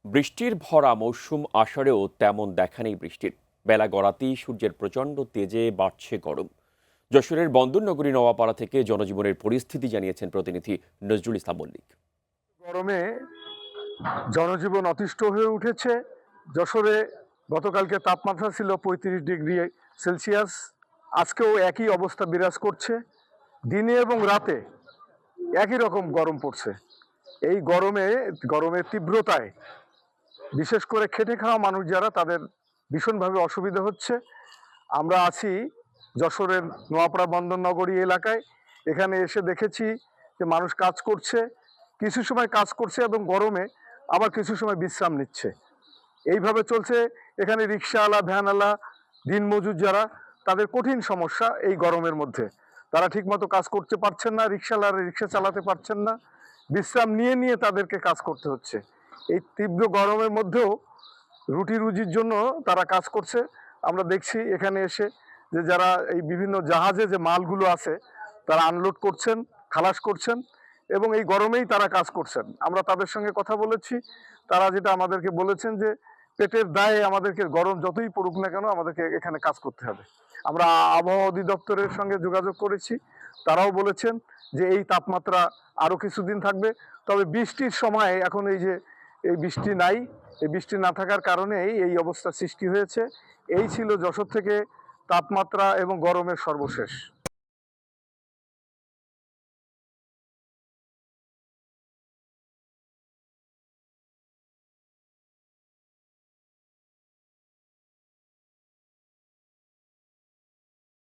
বৃষ্টির ভরা মৌসুম আষাঢ়েও তেমন দেখা নেই বৃষ্টির। বেলা গড়াতেই সূর্যের প্রচণ্ড তেজে বাড়ছে গরম। যশোরের বন্দরনগরী নওয়াপাড়া থেকে জনজীবনের পরিস্থিতি জানিয়েছেন প্রতিনিধি নজরুল ইসলাম মল্লিক। গরমে জনজীবন অতিষ্ঠ হয়ে উঠেছে। যশোরে গতকালকে তাপমাত্রা ছিল 35 ডিগ্রি সেলসিয়াস। আজকেও একই অবস্থা বিরাজ করছে। দিনে এবং রাতে একই রকম গরম পড়ছে। এই গরমের তীব্রতায় বিশেষ করে খেটে খাওয়া মানুষ যারা, তাদের ভীষণভাবে অসুবিধা হচ্ছে। আমরা আছি যশোরের নোয়াপাড়া বন্দরনগরী এলাকায়। এখানে এসে দেখেছি যে মানুষ কাজ করছে, কিছু সময় কাজ করছে এবং গরমে আবার কিছু সময় বিশ্রাম নিচ্ছে। এইভাবে চলছে। এখানে রিক্সাওয়ালা, ভ্যানওয়ালা, দিনমজুর যারা, তাদের কঠিন সমস্যা এই গরমের মধ্যে। তারা ঠিকমতো কাজ করতে পারছেন না, রিক্সাওয়ালারা রিক্সা চালাতে পারছেন না, বিশ্রাম নিয়ে নিয়ে তাদেরকে কাজ করতে হচ্ছে। এই তীব্র গরমের মধ্যেও রুটি রুজির জন্য তারা কাজ করছে। আমরা দেখছি এখানে এসে যে যারা এই বিভিন্ন জাহাজে যে মালগুলো আছে তারা আনলোড করছেন, খালাস করছেন এবং এই গরমেই তারা কাজ করছেন। আমরা তাদের সঙ্গে কথা বলেছি। তারা যেটা আমাদেরকে বলেছেন যে পেটের দায়ে আমাদেরকে গরম যতই পড়ুক না কেন আমাদেরকে এখানে কাজ করতে হবে। আমরা আবহাওয়া অধিদপ্তরের সঙ্গে যোগাযোগ করেছি। তারাও বলেছেন যে এই তাপমাত্রা আরও কিছুদিন থাকবে। তবে বৃষ্টির সময় এখন এই বৃষ্টি নাই। এই বৃষ্টি না থাকার কারণেই এই অবস্থা সৃষ্টি হয়েছে। এই ছিল যশোর থেকে তাপমাত্রা এবং গরমের সর্বশেষ।